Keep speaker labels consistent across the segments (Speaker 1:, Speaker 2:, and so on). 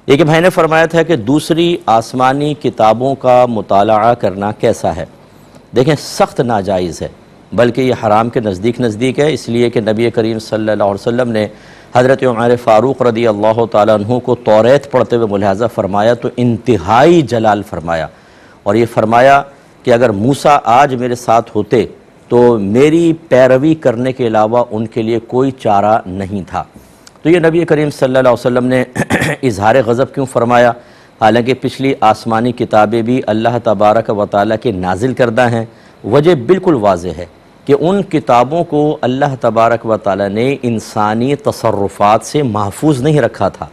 Speaker 1: ایک بھائی نے فرمایا تھا کہ دوسری آسمانی کتابوں کا مطالعہ کرنا کیسا ہے؟ دیکھیں، سخت ناجائز ہے، بلکہ یہ حرام کے نزدیک ہے، اس لیے کہ نبی کریم صلی اللہ علیہ وسلم نے حضرت عمر فاروق رضی اللہ تعالیٰ عنہ کو توریت پڑھتے ہوئے ملاحظہ فرمایا تو انتہائی جلال فرمایا، اور یہ فرمایا کہ اگر موسیٰ آج میرے ساتھ ہوتے تو میری پیروی کرنے کے علاوہ ان کے لیے کوئی چارہ نہیں تھا۔ تو یہ نبی کریم صلی اللہ علیہ وسلم نے اظہار غضب کیوں فرمایا؟ حالانکہ پچھلی آسمانی کتابیں بھی اللہ تبارک و تعالیٰ کے نازل کردہ ہیں۔ وجہ بالکل واضح ہے کہ ان کتابوں کو اللہ تبارک و تعالیٰ نے انسانی تصرفات سے محفوظ نہیں رکھا تھا،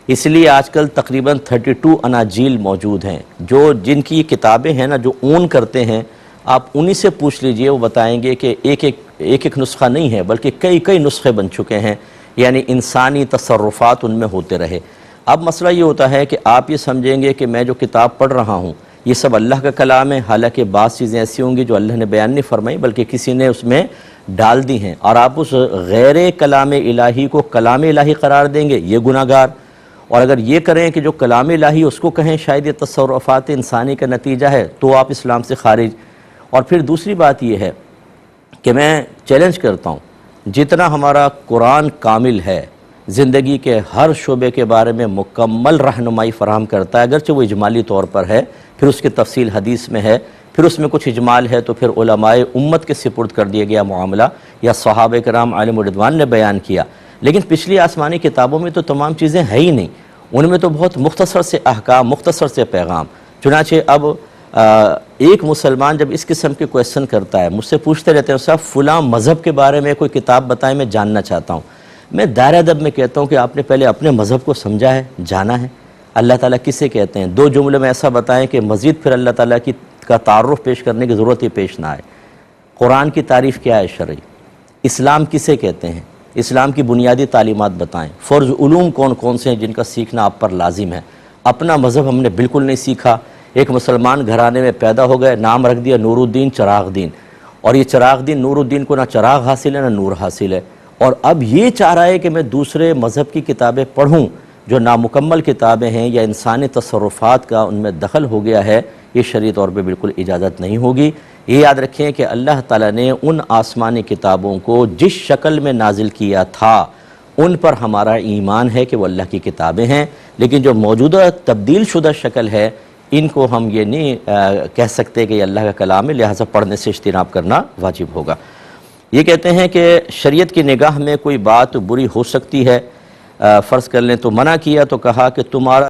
Speaker 1: اس لیے آج کل تقریباً 32 اناجیل موجود ہیں، جن کی کتابیں ہیں نا، جو اون کرتے ہیں، آپ انہی سے پوچھ لیجئے، وہ بتائیں گے کہ ایک نسخہ نہیں ہے بلکہ کئی نسخے بن چکے ہیں، یعنی انسانی تصرفات ان میں ہوتے رہے۔ اب مسئلہ یہ ہوتا ہے کہ آپ یہ سمجھیں گے کہ میں جو کتاب پڑھ رہا ہوں یہ سب اللہ کا کلام ہے، حالانکہ بعض چیزیں ایسی ہوں گی جو اللہ نے بیان نہیں فرمائی بلکہ کسی نے اس میں ڈال دی ہیں، اور آپ اس غیر کلام الہی کو کلام الہی قرار دیں گے، یہ گناہ گار۔ اور اگر یہ کریں کہ جو کلام الہی اس کو کہیں شاید یہ تصرفات انسانی کا نتیجہ ہے، تو آپ اسلام سے خارج۔ اور پھر دوسری بات یہ ہے کہ میں چیلنج کرتا ہوں، جتنا ہمارا قرآن کامل ہے، زندگی کے ہر شعبے کے بارے میں مکمل رہنمائی فراہم کرتا ہے، اگرچہ وہ اجمالی طور پر ہے، پھر اس کی تفصیل حدیث میں ہے، پھر اس میں کچھ اجمال ہے تو پھر علماء امت کے سپرد کر دیا گیا معاملہ، یا صحابہ کرام علیہم رضوان نے بیان کیا۔ لیکن پچھلی آسمانی کتابوں میں تو تمام چیزیں ہیں ہی نہیں، ان میں تو بہت مختصر سے احکام، مختصر سے پیغام۔ چنانچہ اب ایک مسلمان جب اس قسم کے کویسچن کرتا ہے، مجھ سے پوچھتے رہتے ہیں صاحب فلاں مذہب کے بارے میں کوئی کتاب بتائیں، میں جاننا چاہتا ہوں۔ میں دائرہ ادب میں کہتا ہوں کہ آپ نے پہلے اپنے مذہب کو سمجھا ہے، جانا ہے، اللہ تعالیٰ کسے کہتے ہیں؟ 2 جملے میں ایسا بتائیں کہ مزید پھر اللہ تعالیٰ کا تعارف پیش کرنے کی ضرورت ہی پیش نہ آئے۔ قرآن کی تعریف کیا ہے شرعی؟ اسلام کسے کہتے ہیں؟ اسلام کی بنیادی تعلیمات بتائیں۔ فرض علوم کون کون سے ہیں جن کا سیکھنا آپ پر لازم ہے؟ اپنا مذہب ہم نے بالکل نہیں سیکھا، ایک مسلمان گھرانے میں پیدا ہو گئے، نام رکھ دیا نور الدین چراغ دین، اور یہ چراغ دین نور الدین کو نہ چراغ حاصل ہے نہ نور حاصل ہے، اور اب یہ چاہ رہا ہے کہ میں دوسرے مذہب کی کتابیں پڑھوں جو نامکمل کتابیں ہیں یا انسانی تصرفات کا ان میں دخل ہو گیا ہے۔ یہ شرعی طور پہ بالکل اجازت نہیں ہوگی۔ یہ یاد رکھیں کہ اللہ تعالیٰ نے ان آسمانی کتابوں کو جس شکل میں نازل کیا تھا ان پر ہمارا ایمان ہے کہ وہ اللہ کی کتابیں ہیں، لیکن جو موجودہ تبدیل شدہ شکل ہے ان کو ہم یہ نہیں کہہ سکتے کہ یہ اللہ کا کلام ہے، لہٰذا پڑھنے سے اجتناب کرنا واجب ہوگا۔ یہ کہتے ہیں کہ شریعت کی نگاہ میں کوئی بات بری ہو سکتی ہے، فرض کر لیں تو منع کیا تو کہا کہ تمہارا